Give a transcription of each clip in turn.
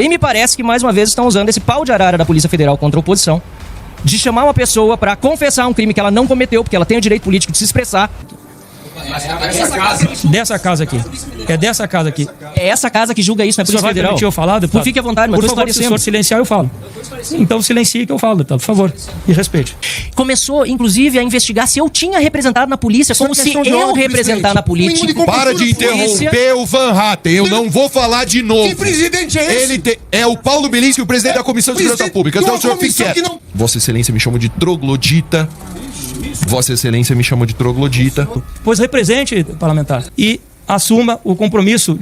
E me parece que, mais uma vez, estão usando esse pau de arara da Polícia Federal contra a oposição, de chamar uma pessoa para confessar um crime que ela não cometeu, porque ela tem o direito político de se expressar. Dessa casa aqui. É dessa casa aqui. É essa casa que julga isso na Polícia Federal. Eu falar, deputado? Fique à vontade, mas por favor, se for silenciar, eu falo. Então silencie que eu falo, deputado, por favor. E respeite. Começou, inclusive, a investigar se eu tinha representado na polícia, como se eu representar na política. Para de interromper o Van Hatten, eu não vou falar de novo. Que presidente é esse? É o Paulo Bilinski, o presidente da Comissão de Segurança Pública. Então o senhor fique quieto. Vossa Excelência me chamou de troglodita. Vossa Excelência me chamou de troglodita. Pois represente, parlamentar, e assuma o compromisso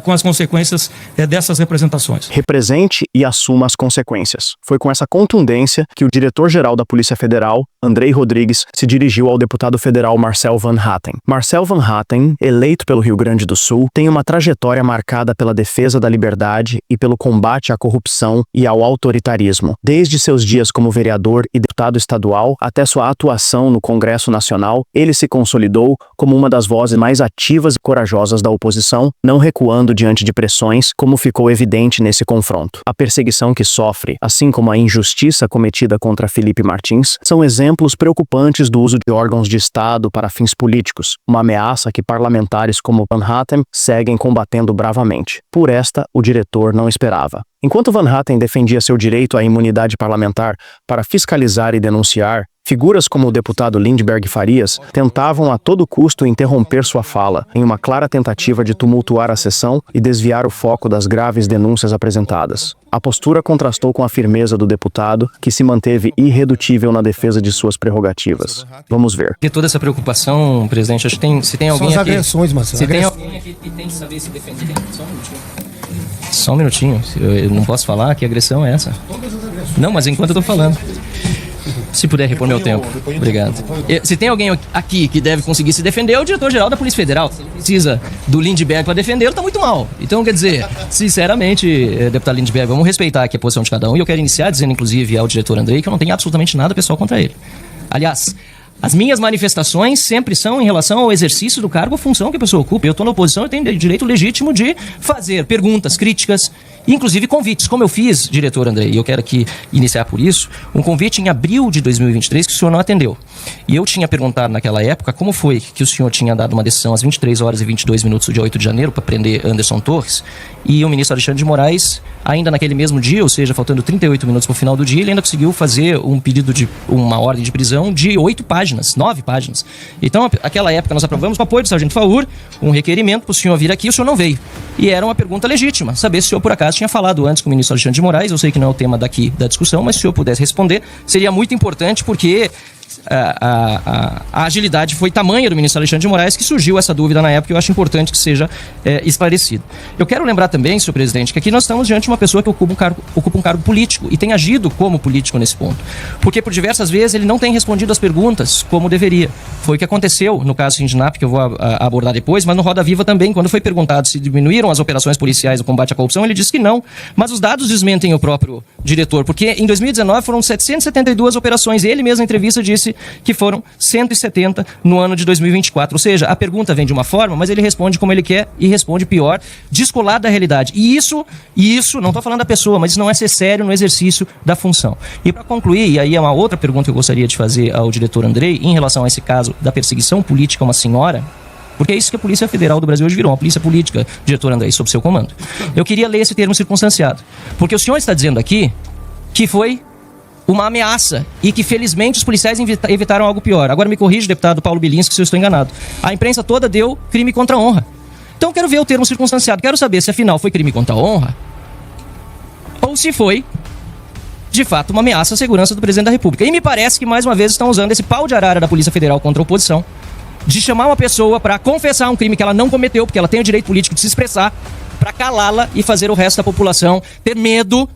com as consequências dessas representações. Represente e assuma as consequências. Foi com essa contundência que o diretor-geral da Polícia Federal, Andrei Rodrigues, se dirigiu ao deputado federal Marcel Van Hatten. Marcel Van Hatten, eleito pelo Rio Grande do Sul, tem uma trajetória marcada pela defesa da liberdade e pelo combate à corrupção e ao autoritarismo. Desde seus dias como vereador e deputado estadual até sua atuação no Congresso Nacional, ele se consolidou como uma das vozes mais ativas e corajosas da oposição, não recuando diante de pressões, como ficou evidente nesse confronto. A perseguição que sofre, assim como a injustiça cometida contra Felipe Martins, são exemplos preocupantes do uso de órgãos de Estado para fins políticos, uma ameaça que parlamentares como Van Hatten seguem combatendo bravamente. Por esta, o diretor não esperava. Enquanto Van Hatten defendia seu direito à imunidade parlamentar para fiscalizar e denunciar, figuras como o deputado Lindbergh Farias tentavam a todo custo interromper sua fala, em uma clara tentativa de tumultuar a sessão e desviar o foco das graves denúncias apresentadas. A postura contrastou com a firmeza do deputado, que se manteve irredutível na defesa de suas prerrogativas. Vamos ver. Por toda essa preocupação, presidente, acho que se tem alguém São as aqui... agressões, Marcelo. Se tem alguém aqui que tem que saber se defender... Só um minutinho. Eu não posso falar que agressão é essa. Não, mas enquanto eu tô falando. Se puder repor meu tempo. Obrigado. Se tem alguém aqui que deve conseguir se defender, é o diretor-geral da Polícia Federal. Se ele precisa do Lindbergh para defender, ele tá muito mal. Então, quer dizer, sinceramente, deputado Lindbergh, vamos respeitar aqui a posição de cada um. E eu quero iniciar dizendo, inclusive, ao diretor Andrei, que eu não tenho absolutamente nada pessoal contra ele. Aliás, as minhas manifestações sempre são em relação ao exercício do cargo ou função que a pessoa ocupa. Eu estou na oposição, eu tenho direito legítimo de fazer perguntas, críticas, inclusive convites, como eu fiz, diretor Andrei, e eu quero aqui iniciar por isso, um convite em abril de 2023 que o senhor não atendeu. E eu tinha perguntado naquela época como foi que o senhor tinha dado uma decisão às 23 horas e 22 minutos do dia 8 de janeiro para prender Anderson Torres, e o ministro Alexandre de Moraes, ainda naquele mesmo dia, ou seja, faltando 38 minutos para o final do dia, ele ainda conseguiu fazer um pedido de uma ordem de prisão de 9 páginas. Então, naquela época, nós aprovamos com o apoio do sargento Faur um requerimento para o senhor vir aqui, o senhor não veio. E era uma pergunta legítima, saber se o senhor, por acaso, tinha falado antes com o ministro Alexandre de Moraes. Eu sei que não é o tema daqui da discussão, mas se o senhor pudesse responder, seria muito importante, porque a agilidade foi tamanha do ministro Alexandre de Moraes que surgiu essa dúvida na época, e eu acho importante que seja esclarecido. Eu quero lembrar também, senhor presidente, que aqui nós estamos diante de uma pessoa que ocupa um cargo político e tem agido como político nesse ponto, porque por diversas vezes ele não tem respondido as perguntas como deveria. Foi o que aconteceu no caso Sindinap, que eu vou abordar depois, mas no Roda Viva também, quando foi perguntado se diminuíram as operações policiais no combate à corrupção, ele disse que não, mas os dados desmentem o próprio diretor, porque em 2019 foram 772 operações, e ele mesmo na entrevista disse que foram 170 no ano de 2024. Ou seja, a pergunta vem de uma forma, mas ele responde como ele quer e responde pior, descolado da realidade. E isso, não estou falando da pessoa, mas isso não é ser sério no exercício da função. E para concluir, e aí é uma outra pergunta que eu gostaria de fazer ao diretor Andrei, em relação a esse caso da perseguição política a uma senhora, porque é isso que a Polícia Federal do Brasil hoje virou, uma polícia política, diretor Andrei, sob seu comando. Eu queria ler esse termo circunstanciado, porque o senhor está dizendo aqui que foi uma ameaça e que felizmente os policiais evitaram algo pior. Agora me corrige, deputado Paulo Bilinski, se eu estou enganado. A imprensa toda deu crime contra a honra. Então eu quero ver o termo circunstanciado, quero saber se afinal foi crime contra a honra ou se foi de fato uma ameaça à segurança do presidente da República. E me parece que mais uma vez estão usando esse pau de arara da Polícia Federal contra a oposição, de chamar uma pessoa para confessar um crime que ela não cometeu, porque ela tem o direito político de se expressar, para calá-la e fazer o resto da população ter medo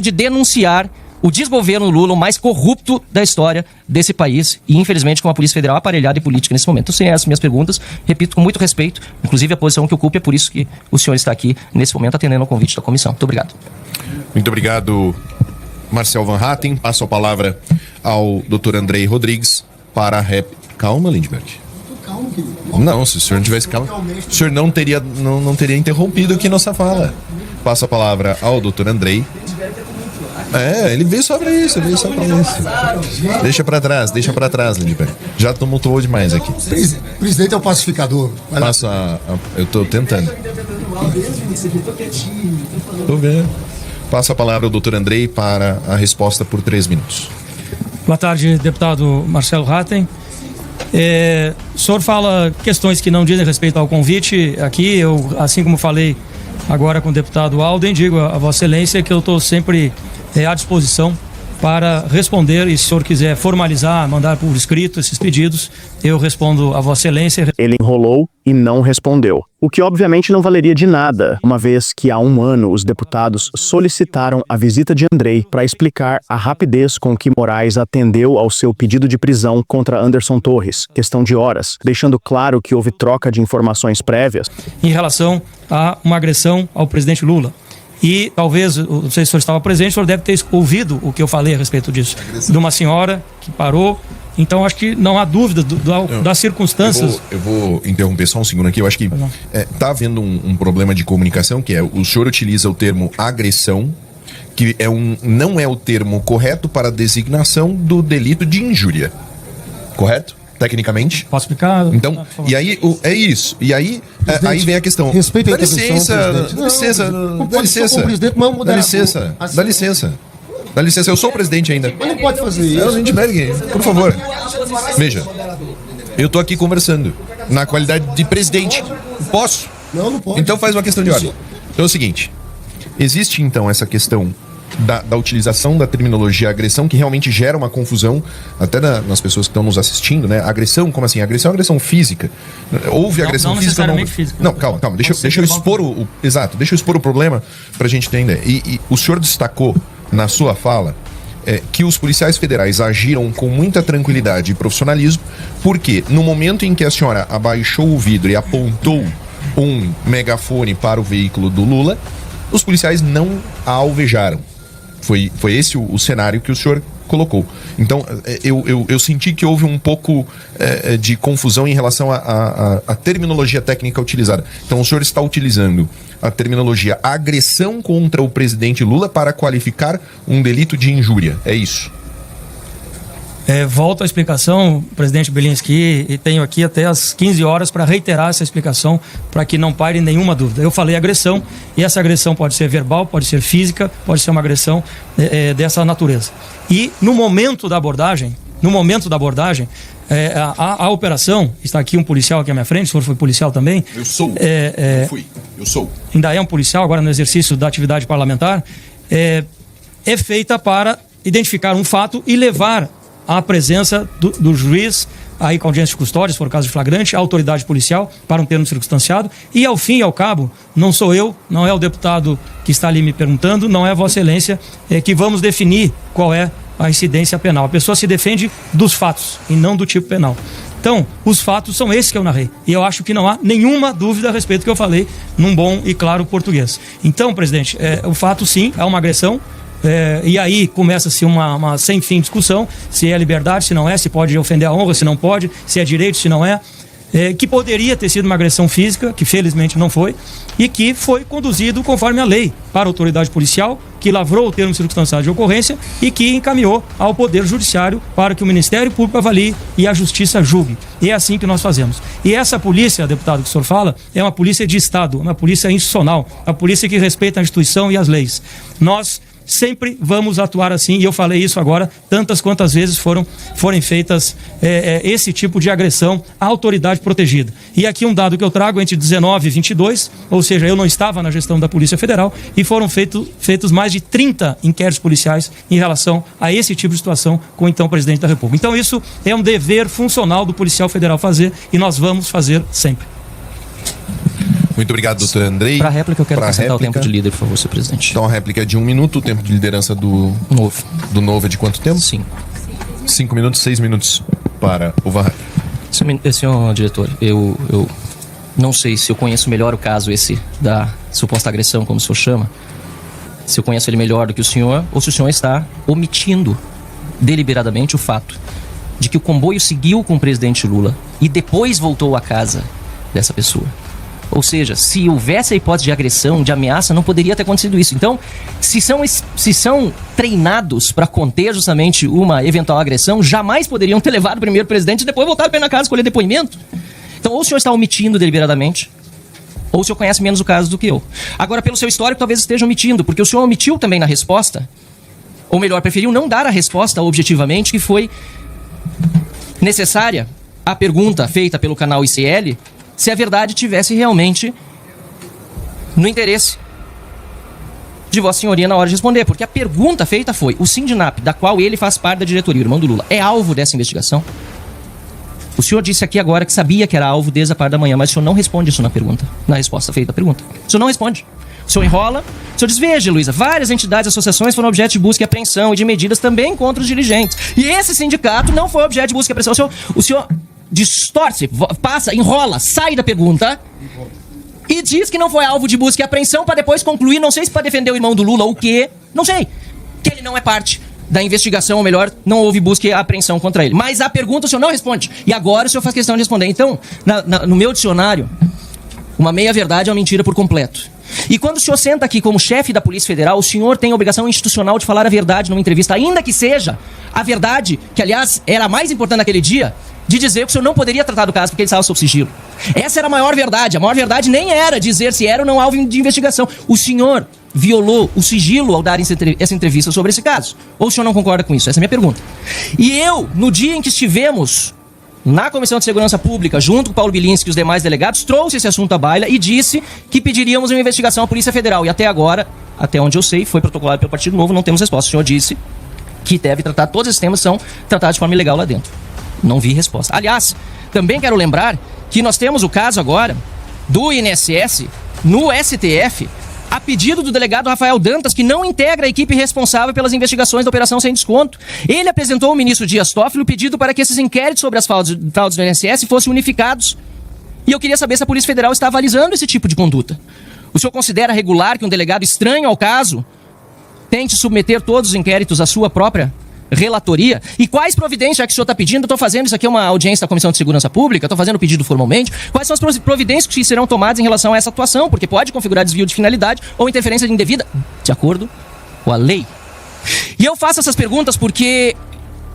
de denunciar o desgoverno Lula, o mais corrupto da história desse país, e infelizmente com a Polícia Federal aparelhada e política nesse momento. Então, sem essas minhas perguntas, repito com muito respeito, inclusive a posição que ocupo, é por isso que o senhor está aqui nesse momento atendendo ao convite da comissão. Muito obrigado. Muito obrigado, Marcel Van Hatten. Passo a palavra ao Dr. Andrei Rodrigues para a réplica. Calma, Lindbergh. Calma, querido. Não, se o senhor não tivesse calma, o senhor não teria interrompido aqui nossa fala. Passo a palavra ao Dr. Andrei. Ele veio só pra isso, Deixa pra trás, Lindbergh. Já tumultuou demais aqui. O presidente é o pacificador. Eu tô tentando. Tô vendo. Passo a palavra ao Dr. Andrei para a resposta por 3 minutos. Boa tarde, deputado Marcelo Hatten. O senhor fala questões que não dizem respeito ao convite aqui. Eu, assim como falei agora com o deputado Alden, digo a Vossa Excelência que eu estou sempre à disposição para responder, e se o senhor quiser formalizar, mandar por escrito esses pedidos, eu respondo a Vossa Excelência. Ele enrolou e não respondeu, o que obviamente não valeria de nada, uma vez que há 1 ano os deputados solicitaram a visita de Andrei para explicar a rapidez com que Moraes atendeu ao seu pedido de prisão contra Anderson Torres, questão de horas, deixando claro que houve troca de informações prévias. Em relação a uma agressão ao presidente Lula. E talvez, não sei se o senhor estava presente, o senhor deve ter ouvido o que eu falei a respeito disso. De uma senhora que parou. Então, acho que não há dúvida das circunstâncias. Eu vou interromper só um segundo aqui. Eu acho que está havendo um problema de comunicação, que é o senhor utiliza o termo agressão, que não é o termo correto para a designação do delito de injúria. Correto? Tecnicamente? Posso explicar? Então, e aí, é isso. E aí, aí vem a questão. Respeita a Dá licença. Eu sou o presidente ainda. Mas não pode fazer isso. Lindbergh, por favor. Veja, eu tô aqui conversando na qualidade de presidente. Posso? Não pode. Então faz uma questão de ordem. Então é o seguinte. Existe então essa questão da utilização da terminologia agressão, que realmente gera uma confusão até nas pessoas que estão nos assistindo, né? Agressão, como assim? Agressão é agressão física. Houve agressão não física? Física. Não, calma. Deixa eu expor exato, deixa eu expor o problema pra gente ter ideia. E o senhor destacou na sua fala que os policiais federais agiram com muita tranquilidade e profissionalismo, porque no momento em que a senhora abaixou o vidro e apontou um megafone para o veículo do Lula, os policiais não a alvejaram. Foi esse o cenário que o senhor colocou. Então, eu senti que houve um pouco de confusão em relação à terminologia técnica utilizada. Então, o senhor está utilizando a terminologia agressão contra o presidente Lula para qualificar um delito de injúria. É isso? Volto à explicação, presidente Belinsky, e tenho aqui até às 15 horas para reiterar essa explicação, para que não paire nenhuma dúvida. Eu falei agressão, e essa agressão pode ser verbal, pode ser física, pode ser uma agressão dessa natureza. E no momento da abordagem, a operação, está aqui um policial aqui à minha frente, o senhor foi policial também. Eu sou. Eu sou. Ainda é um policial, agora no exercício da atividade parlamentar, é feita para identificar um fato e levar a presença do juiz, aí com audiência de custódia, se for o caso de flagrante, a autoridade policial para um termo circunstanciado, e ao fim e ao cabo, não sou eu, não é o deputado que está ali me perguntando, não é a Vossa Excelência, que vamos definir qual é a incidência penal. A pessoa se defende dos fatos e não do tipo penal. Então, os fatos são esses que eu narrei. E eu acho que não há nenhuma dúvida a respeito do que eu falei num bom e claro português. Então, presidente, o fato sim é uma agressão. E aí começa-se uma sem fim discussão, se é liberdade, se não é, se pode ofender a honra, se não pode, se é direito, se não é, que poderia ter sido uma agressão física, que felizmente não foi, e que foi conduzido conforme a lei para a autoridade policial, que lavrou o termo circunstanciado de ocorrência e que encaminhou ao Poder Judiciário para que o Ministério Público avalie e a Justiça julgue. E é assim que nós fazemos. E essa polícia, deputado, que o senhor fala, é uma polícia de Estado, uma polícia institucional, uma polícia que respeita a instituição e as leis. Nós sempre vamos atuar assim, e eu falei isso agora tantas quantas vezes forem feitas esse tipo de agressão à autoridade protegida. E aqui um dado que eu trago, entre 19 e 22, ou seja, eu não estava na gestão da Polícia Federal, e foram feitos mais de 30 inquéritos policiais em relação a esse tipo de situação com o então presidente da República. Então isso é um dever funcional do policial federal fazer, e nós vamos fazer sempre. Muito obrigado, doutor Andrei. Para a réplica, eu quero acrescentar o tempo de líder, por favor, senhor presidente. Então, a réplica é de 1 minuto. O tempo de liderança do Novo é de quanto tempo? 5. 5 minutos, 6 minutos para o Varrani. Senhor diretor, eu não sei se eu conheço melhor o caso esse da suposta agressão, como o senhor chama. Se eu conheço ele melhor do que o senhor, ou se o senhor está omitindo deliberadamente o fato de que o comboio seguiu com o presidente Lula e depois voltou à casa dessa pessoa. Ou seja, se houvesse a hipótese de agressão, de ameaça, não poderia ter acontecido isso. Então, se são treinados para conter justamente uma eventual agressão, jamais poderiam ter levado o primeiro presidente e depois voltar para na casa escolher depoimento. Então, ou o senhor está omitindo deliberadamente, ou o senhor conhece menos o caso do que eu. Agora, pelo seu histórico, talvez esteja omitindo, porque o senhor omitiu também na resposta, ou melhor, preferiu não dar a resposta objetivamente que foi necessária a pergunta feita pelo canal ICL, se a verdade tivesse realmente no interesse de Vossa Senhoria na hora de responder. Porque a pergunta feita foi: o Sindinap, da qual ele faz parte da diretoria, o irmão do Lula, é alvo dessa investigação? O senhor disse aqui agora que sabia que era alvo desde a parte da manhã, mas o senhor não responde isso na pergunta, na resposta feita à pergunta. O senhor não responde. O senhor enrola. O senhor diz: veja, Luísa, várias entidades e associações foram objeto de busca e apreensão e de medidas também contra os dirigentes. E esse sindicato não foi objeto de busca e apreensão. O senhor distorce, passa, enrola, sai da pergunta e diz que não foi alvo de busca e apreensão para depois concluir, não sei se para defender o irmão do Lula ou o quê, não sei, que ele não é parte da investigação, ou melhor, não houve busca e apreensão contra ele. Mas a pergunta o senhor não responde. E agora o senhor faz questão de responder. Então, no meu dicionário, uma meia-verdade é uma mentira por completo. E quando o senhor senta aqui como chefe da Polícia Federal, o senhor tem a obrigação institucional de falar a verdade numa entrevista, ainda que seja a verdade, que aliás era a mais importante naquele dia, de dizer que o senhor não poderia tratar do caso porque ele estava sob sigilo. Essa era a maior verdade. A maior verdade nem era dizer se era ou não alvo de investigação. O senhor violou o sigilo ao dar essa entrevista sobre esse caso. Ou o senhor não concorda com isso? Essa é a minha pergunta. E eu, no dia em que estivemos na Comissão de Segurança Pública, junto com o Paulo Bilinski e os demais delegados, trouxe esse assunto à baila e disse que pediríamos uma investigação à Polícia Federal. E até agora, até onde eu sei, foi protocolado pelo Partido Novo, não temos resposta. O senhor disse que deve tratar, todos esses temas são tratados de forma ilegal lá dentro. Não vi resposta. Aliás, também quero lembrar que nós temos o caso agora do INSS no STF, a pedido do delegado Rafael Dantas, que não integra a equipe responsável pelas investigações da Operação Sem Desconto. Ele apresentou ao ministro Dias Toffoli o pedido para que esses inquéritos sobre as fraudes do INSS fossem unificados. E eu queria saber se a Polícia Federal está avalizando esse tipo de conduta. O senhor considera regular que um delegado estranho ao caso tente submeter todos os inquéritos à sua própria relatoria? E quais providências, já que o senhor está pedindo, eu estou fazendo isso aqui, é uma audiência da Comissão de Segurança Pública, estou fazendo o pedido formalmente, quais são as providências que serão tomadas em relação a essa atuação? Porque pode configurar desvio de finalidade ou interferência indevida, de acordo com a lei. E eu faço essas perguntas porque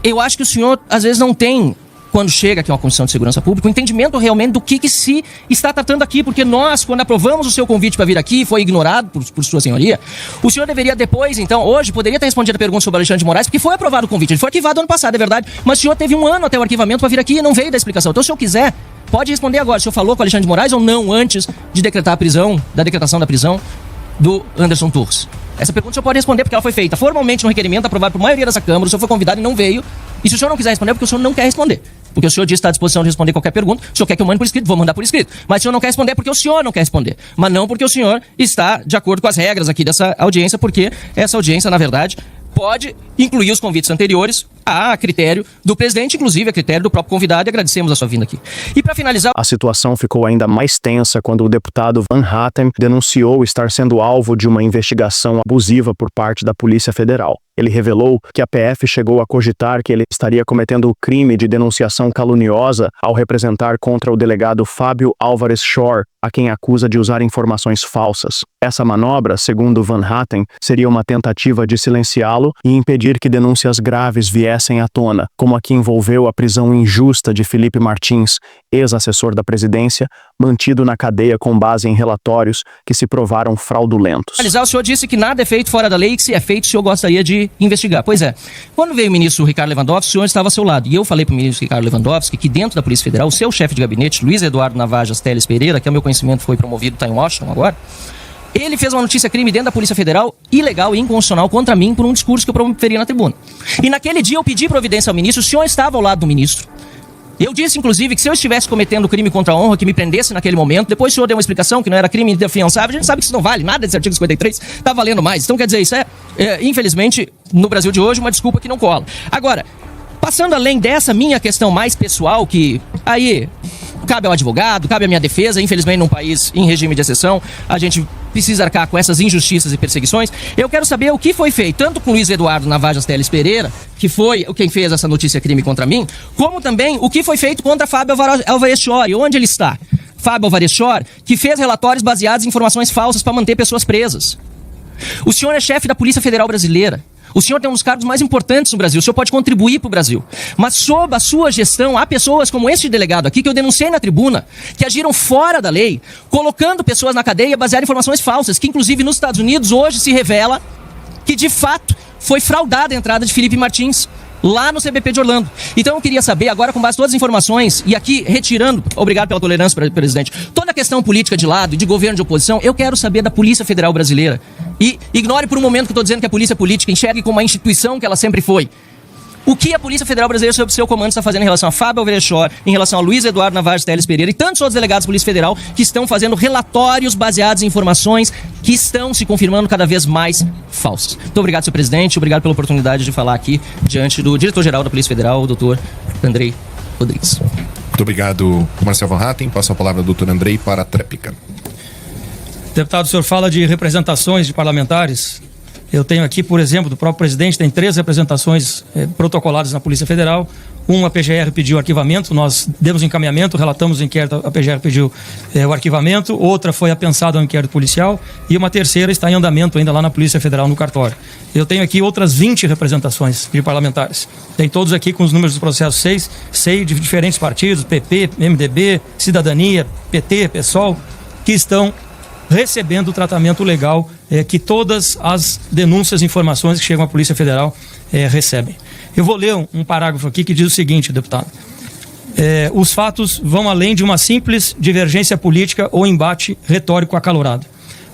eu acho que o senhor, às vezes, não tem, quando chega aqui a uma Comissão de Segurança Pública, o entendimento realmente do que se está tratando aqui, porque nós, quando aprovamos o seu convite para vir aqui, foi ignorado por sua senhoria, o senhor deveria depois, então, hoje, poderia ter respondido a pergunta sobre o Alexandre de Moraes, porque foi aprovado o convite, ele foi arquivado ano passado, é verdade, mas o senhor teve um ano até o arquivamento para vir aqui e não veio da explicação. Então, se o senhor quiser, pode responder agora, o senhor falou com o Alexandre de Moraes ou não, antes de decretar a prisão, da decretação da prisão do Anderson Torres? Essa pergunta o senhor pode responder porque ela foi feita formalmente no requerimento aprovado por maioria dessa Câmara, o senhor foi convidado e não veio, e se o senhor não quiser responder, é porque o senhor não quer responder. Porque o senhor disse que está à disposição de responder qualquer pergunta. O senhor quer que eu mande por escrito? Vou mandar por escrito. Mas o senhor não quer responder porque o senhor não quer responder. Mas não porque o senhor está de acordo com as regras aqui dessa audiência, porque essa audiência, na verdade, pode incluir os convites anteriores a critério do presidente, inclusive a critério do próprio convidado, e agradecemos a sua vinda aqui. E para finalizar... A situação ficou ainda mais tensa quando o deputado Van Hatten denunciou estar sendo alvo de uma investigação abusiva por parte da Polícia Federal. Ele revelou que a PF chegou a cogitar que ele estaria cometendo o crime de denunciação caluniosa ao representar contra o delegado Fábio Álvares Shore, a quem acusa de usar informações falsas. Essa manobra, segundo Van Hatten, seria uma tentativa de silenciá-lo e impedir que denúncias graves viessem à tona, como a que envolveu a prisão injusta de Felipe Martins, ex-assessor da presidência, mantido na cadeia com base em relatórios que se provaram fraudulentos. O senhor disse que nada é feito fora da lei e que se é feito o senhor gostaria de investigar. Pois é, quando veio o ministro Ricardo Lewandowski, o senhor estava ao seu lado. E eu falei para o ministro Ricardo Lewandowski que dentro da Polícia Federal, o seu chefe de gabinete, Luiz Eduardo Navajas Teles Pereira, que ao meu conhecimento foi promovido, está em Washington agora, ele fez uma notícia crime dentro da Polícia Federal, ilegal e inconstitucional contra mim por um discurso que eu proferi na tribuna. E naquele dia eu pedi providência ao ministro, o senhor estava ao lado do ministro. Eu disse, inclusive, que se eu estivesse cometendo crime contra a honra, que me prendesse naquele momento, depois o senhor deu uma explicação que não era crime inafiançável, a gente sabe que isso não vale nada desse artigo 53, tá valendo mais. Então, quer dizer, isso infelizmente, no Brasil de hoje, uma desculpa que não cola. Agora, passando além dessa minha questão mais pessoal, que aí cabe ao advogado, cabe à minha defesa, infelizmente num país em regime de exceção, a gente precisa arcar com essas injustiças e perseguições. Eu quero saber o que foi feito, tanto com Luiz Eduardo Navajas Teles Pereira, que foi quem fez essa notícia crime contra mim, como também o que foi feito contra Fábio Álvares Shore, onde ele está. Fábio Alvarez Shor, que fez relatórios baseados em informações falsas para manter pessoas presas. O senhor é chefe da Polícia Federal Brasileira. O senhor tem um dos cargos mais importantes no Brasil. O senhor pode contribuir para o Brasil. Mas sob a sua gestão, há pessoas como este delegado aqui, que eu denunciei na tribuna, que agiram fora da lei, colocando pessoas na cadeia baseadas em informações falsas, que inclusive nos Estados Unidos hoje se revela que de fato foi fraudada a entrada de Felipe Martins lá no CBP de Orlando. Então eu queria saber, agora com base em todas as informações, e aqui retirando, obrigado pela tolerância, presidente, toda a questão política de lado e de governo de oposição, eu quero saber da Polícia Federal Brasileira. E ignore por um momento que eu estou dizendo que a polícia é política, enxergue como uma instituição que ela sempre foi. O que a Polícia Federal Brasileira, sob seu comando, está fazendo em relação a Fábio Alvarez Shor, em relação a Luiz Eduardo Navarro Teles Pereira e tantos outros delegados da Polícia Federal que estão fazendo relatórios baseados em informações que estão se confirmando cada vez mais falsas. Muito obrigado, senhor presidente. Obrigado pela oportunidade de falar aqui diante do diretor-geral da Polícia Federal, o doutor Andrei Rodrigues. Muito obrigado, Marcel Van Hatten. Passo a palavra ao doutor Andrei para a tréplica. Deputado, o senhor fala de representações de parlamentares. Eu tenho aqui, por exemplo, do próprio presidente, tem 3 representações protocoladas na Polícia Federal. Uma, a PGR pediu arquivamento, nós demos encaminhamento, relatamos o inquérito, a PGR pediu o arquivamento. Outra foi apensada ao inquérito policial. E uma terceira está em andamento ainda lá na Polícia Federal, no cartório. Eu tenho aqui outras 20 representações de parlamentares. Tem todos aqui com os números do processo 6, de diferentes partidos, PP, MDB, Cidadania, PT, PSOL, que estão recebendo o tratamento legal que todas as denúncias e informações que chegam à Polícia Federal recebem. Eu vou ler um parágrafo aqui que diz o seguinte, deputado. Os fatos vão além de uma simples divergência política ou embate retórico acalorado.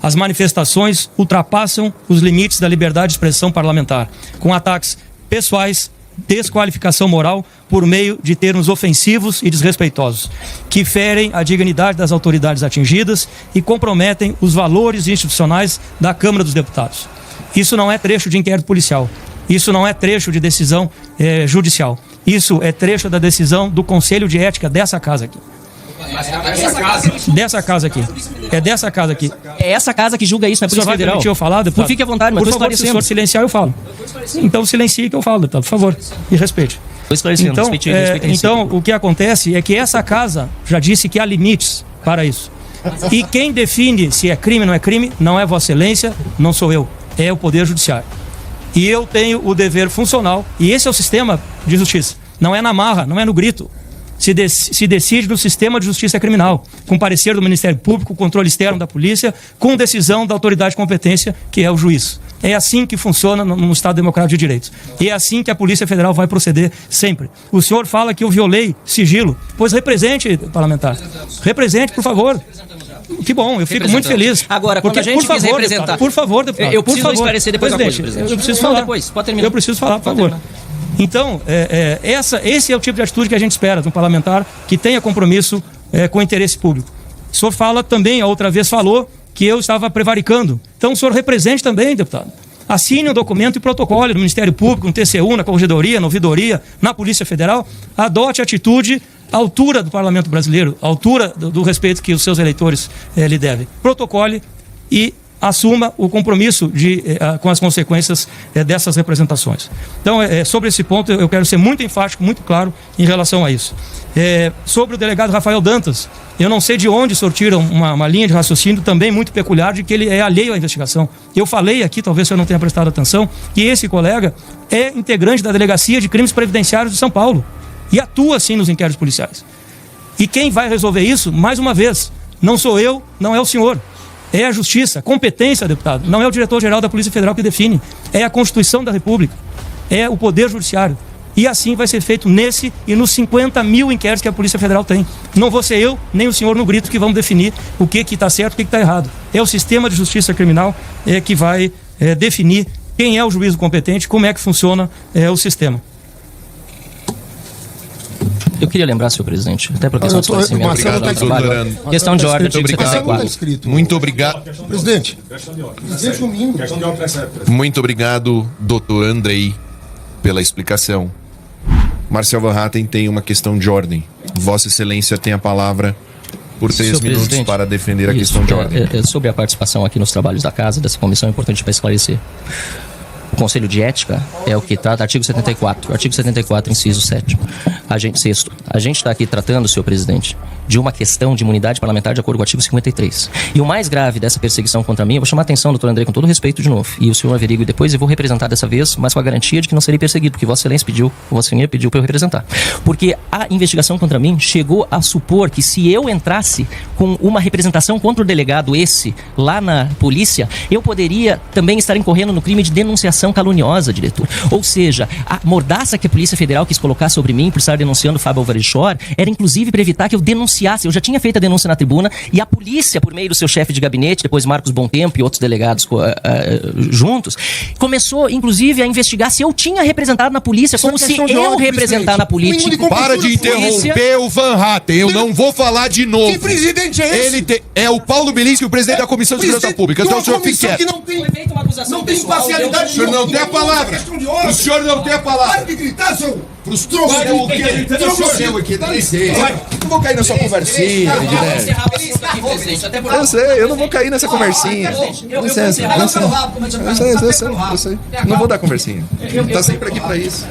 As manifestações ultrapassam os limites da liberdade de expressão parlamentar, com ataques pessoais, desqualificação moral por meio de termos ofensivos e desrespeitosos, que ferem a dignidade das autoridades atingidas e comprometem os valores institucionais da Câmara dos Deputados. Isso não é trecho de inquérito policial, isso não é trecho de decisão judicial, isso é trecho da decisão do Conselho de Ética dessa casa aqui. Dessa casa aqui. É dessa casa aqui. É essa casa que julga isso na Polícia Federal. Permitir eu falar, deputado? Fique à vontade, mas por favor, se o senhor silenciar, eu falo. Então silencie que eu falo, deputado, por favor. E respeite. Então, o que acontece é que essa casa já disse que há limites para isso. E quem define se é crime ou não é crime, não é Vossa Excelência, não sou eu, é o Poder Judiciário. E eu tenho o dever funcional, e esse é o sistema de justiça. Não é na marra, não é no grito. Se decide no sistema de justiça criminal, com parecer do Ministério Público, controle externo da polícia, com decisão da autoridade de competência, que é o juiz. É assim que funciona no Estado Democrático de Direito. E é assim que a Polícia Federal vai proceder sempre. O senhor fala que eu violei sigilo. Pois represente, parlamentar. Represente, por favor. Que bom, eu fico muito feliz. Agora, quando a gente quiser representar... Por favor, deputado. Eu preciso esclarecer depois uma coisa, presidente. Eu preciso falar. Depois, pode terminar. Eu preciso falar, por favor. Então, esse é o tipo de atitude que a gente espera de um parlamentar que tenha compromisso com o interesse público. O senhor fala também, a outra vez falou, que eu estava prevaricando. Então o senhor represente também, deputado. Assine um documento e protocole no Ministério Público, no TCU, na Corregedoria, na Ouvidoria, na Polícia Federal. Adote atitude à altura do Parlamento Brasileiro, à altura do respeito que os seus eleitores lhe devem. Protocole e assuma o compromisso com as consequências dessas representações. Então, sobre esse ponto, eu quero ser muito enfático, muito claro em relação a isso. Sobre o delegado Rafael Dantas, eu não sei de onde sortiram uma linha de raciocínio também muito peculiar de que ele é alheio à investigação. Eu falei aqui, talvez o senhor não tenha prestado atenção, que esse colega é integrante da Delegacia de Crimes Previdenciários de São Paulo e atua, sim, nos inquéritos policiais. E quem vai resolver isso, mais uma vez, não sou eu, não é o senhor. É a justiça, competência, deputado. Não é o diretor-geral da Polícia Federal que define. É a Constituição da República. É o Poder Judiciário. E assim vai ser feito nesse e nos 50 mil inquéritos que a Polícia Federal tem. Não vou ser eu, nem o senhor no grito que vamos definir o que está certo e o que está errado. É o sistema de justiça criminal que vai definir quem é o juízo competente, como é que funciona o sistema. Eu queria lembrar, senhor presidente, até para questão de esclarecimento. Questão de ordem, artigo 74. Muito obrigado. Presidente, domingo. Muito obrigado, doutor Andrei, pela explicação. Marcel Van Hatten tem uma questão de ordem. Vossa Excelência tem a palavra por 3 minutos para defender a questão de ordem. Sobre a participação aqui nos trabalhos da casa, dessa comissão, é importante para esclarecer. O Conselho de Ética é o que trata, artigo 74, inciso 7º. A gente está aqui tratando, senhor presidente, de uma questão de imunidade parlamentar de acordo com o artigo 53. E o mais grave dessa perseguição contra mim, eu vou chamar a atenção, doutor Andrei, com todo respeito de novo, e o senhor averigue depois, eu vou representar dessa vez, mas com a garantia de que não serei perseguido, porque Vossa Excelência pediu para eu representar. Porque a investigação contra mim chegou a supor que se eu entrasse com uma representação contra o delegado lá na polícia, eu poderia também estar incorrendo no crime de denunciação caluniosa, diretor. Ou seja, a mordaça que a Polícia Federal quis colocar sobre mim por estar denunciando o Fábio Álvares Shor era inclusive para evitar que eu denunciasse. Eu já tinha feito a denúncia na tribuna e a polícia, por meio do seu chefe de gabinete, depois Marcos Bontempo e outros delegados juntos, começou inclusive a investigar se eu tinha representado na polícia, como se eu representar na polícia. Para de interromper o Van Hatten, eu não vou falar de novo. Que presidente é esse? É o Paulo Bilinski, o presidente da Comissão de Segurança Pública. Então o senhor fique quieto. Não tem imparcialidade. O senhor não tem a palavra. O senhor não tem a palavra. Para de gritar, seu... Não vou cair na sua conversinha, Eu sei, eu não vou cair nessa conversinha. Licença. Eu sei. Não vou dar conversinha. Tá sempre aqui pra isso.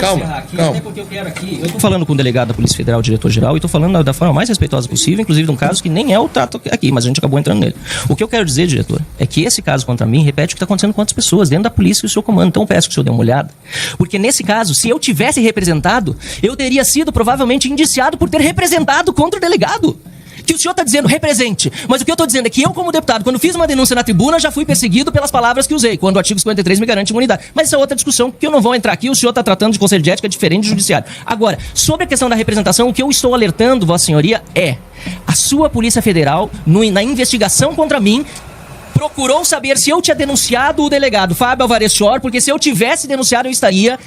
Calma. Até porque eu quero aqui. Eu tô falando com o delegado da Polícia Federal, o diretor-geral, e tô falando da forma mais respeitosa possível, inclusive de um caso que nem é o trato aqui, mas a gente acabou entrando nele. O que eu quero dizer, diretor, é que esse caso contra mim repete o que está acontecendo com outras pessoas dentro da polícia e o seu comando. Então eu peço que o senhor dê uma olhada. Porque nesse caso, se eu tivesse representado, eu teria sido provavelmente indiciado por ter representado contra o delegado. Que o senhor está dizendo, represente. Mas o que eu estou dizendo é que eu, como deputado, quando fiz uma denúncia na tribuna, já fui perseguido pelas palavras que usei, quando o artigo 53 me garante imunidade. Mas isso é outra discussão que eu não vou entrar aqui, o senhor está tratando de conselho de ética diferente de judiciário. Agora, sobre a questão da representação, o que eu estou alertando, Vossa Senhoria, é a sua Polícia Federal, na investigação contra mim, procurou saber se eu tinha denunciado o delegado Fábio Álvares Shor, porque se eu tivesse denunciado, eu estaria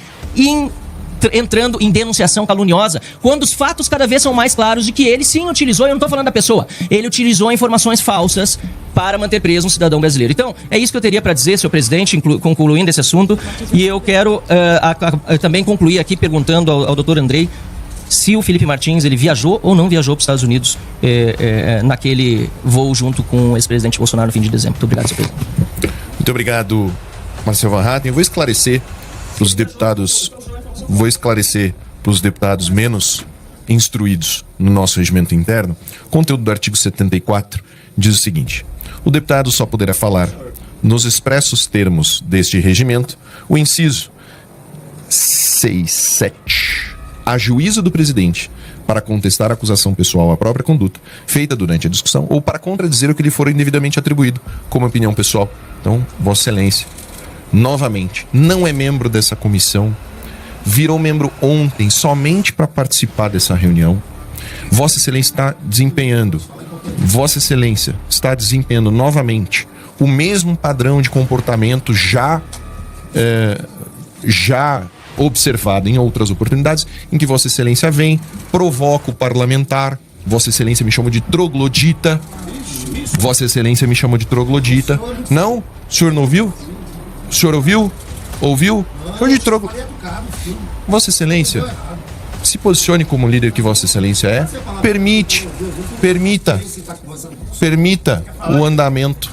entrando em denunciação caluniosa, quando os fatos cada vez são mais claros de que ele sim utilizou, eu não estou falando da pessoa, ele utilizou informações falsas para manter preso um cidadão brasileiro. Então, é isso que eu teria para dizer, senhor presidente, concluindo esse assunto, e eu quero também concluir aqui perguntando ao doutor Andrei se o Felipe Martins ele viajou ou não viajou para os Estados Unidos naquele voo junto com o ex-presidente Bolsonaro no fim de dezembro. Muito obrigado, senhor presidente. Muito obrigado, Marcelo Van Hatten. Eu vou esclarecer para os deputados menos instruídos no nosso regimento interno. O conteúdo do artigo 74 diz o seguinte: o deputado só poderá falar, nos expressos termos deste regimento, o inciso 6.7, a juízo do presidente, para contestar a acusação pessoal à própria conduta, feita durante a discussão, ou para contradizer o que lhe for indevidamente atribuído como opinião pessoal. Então, Vossa Excelência, novamente, não é membro dessa comissão, virou membro ontem somente para participar dessa reunião. Vossa Excelência está desempenhando novamente o mesmo padrão de comportamento já observado em outras oportunidades, em que Vossa Excelência vem, provoca o parlamentar. Vossa Excelência me chamou de troglodita. Não? O senhor não ouviu? O senhor ouviu? Ouviu? Vossa Excelência, se posicione como líder que Vossa Excelência é. Permita o andamento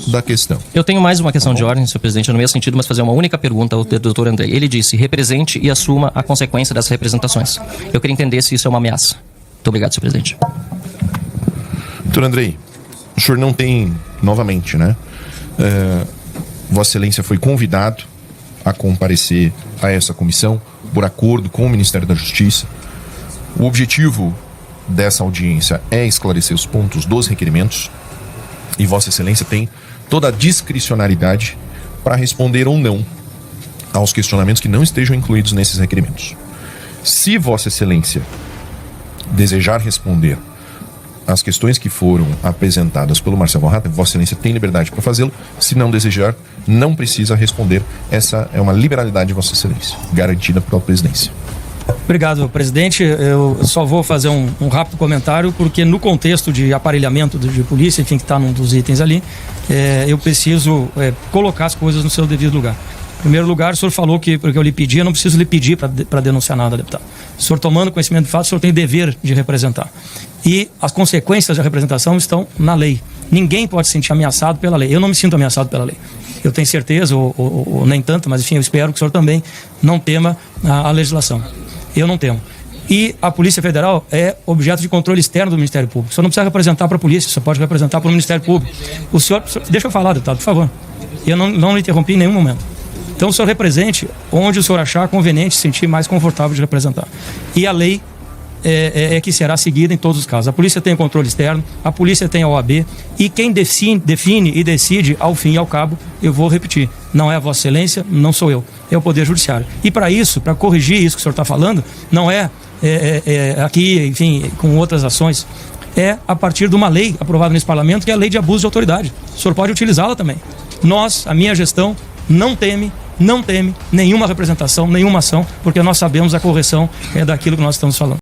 da questão. Eu tenho mais uma questão de ordem, senhor presidente, no mesmo sentido, mas fazer uma única pergunta ao doutor Andrei. Ele disse, represente e assuma a consequência dessas representações. Eu queria entender se isso é uma ameaça. Muito obrigado, senhor presidente. Doutor Andrei, o senhor não tem, novamente, né? Vossa Excelência foi convidado a comparecer a essa comissão por acordo com o Ministério da Justiça. O objetivo dessa audiência é esclarecer os pontos dos requerimentos e Vossa Excelência tem toda a discricionariedade para responder ou não aos questionamentos que não estejam incluídos nesses requerimentos. Se Vossa Excelência desejar responder às questões que foram apresentadas pelo Marcelo Van Hatten, Vossa Excelência tem liberdade para fazê-lo. Se não desejar, não precisa responder. Essa é uma liberalidade de Vossa Excelência, garantida pela presidência. Obrigado, presidente. Eu só vou fazer um rápido comentário, porque no contexto de aparelhamento de polícia, enfim, que está num dos itens ali, eu preciso colocar as coisas no seu devido lugar. Em primeiro lugar, o senhor falou que, porque eu lhe pedi, eu não preciso lhe pedir para denunciar nada, deputado. O senhor tomando conhecimento do fato, o senhor tem dever de representar. E as consequências da representação estão na lei. Ninguém pode se sentir ameaçado pela lei. Eu não me sinto ameaçado pela lei. Eu tenho certeza, ou nem tanto, mas enfim, eu espero que o senhor também não tema a legislação. Eu não temo. E a Polícia Federal é objeto de controle externo do Ministério Público. O senhor não precisa representar para a polícia, o senhor pode representar para o Ministério Público. O senhor, deixa eu falar, deputado, por favor. Eu não lhe interrompi em nenhum momento. Então o senhor represente onde o senhor achar conveniente, se sentir mais confortável de representar. E a lei é que será seguida em todos os casos. A polícia tem o controle externo, a polícia tem a OAB, e quem define e decide, ao fim e ao cabo, eu vou repetir, não é a Vossa Excelência, não sou eu, é o Poder Judiciário. E para isso, para corrigir isso que o senhor está falando, não aqui, enfim, com outras ações, é a partir de uma lei aprovada nesse parlamento, que é a Lei de Abuso de Autoridade. O senhor pode utilizá-la também. Nós, a minha gestão, não teme nenhuma representação, nenhuma ação, porque nós sabemos a correção daquilo que nós estamos falando.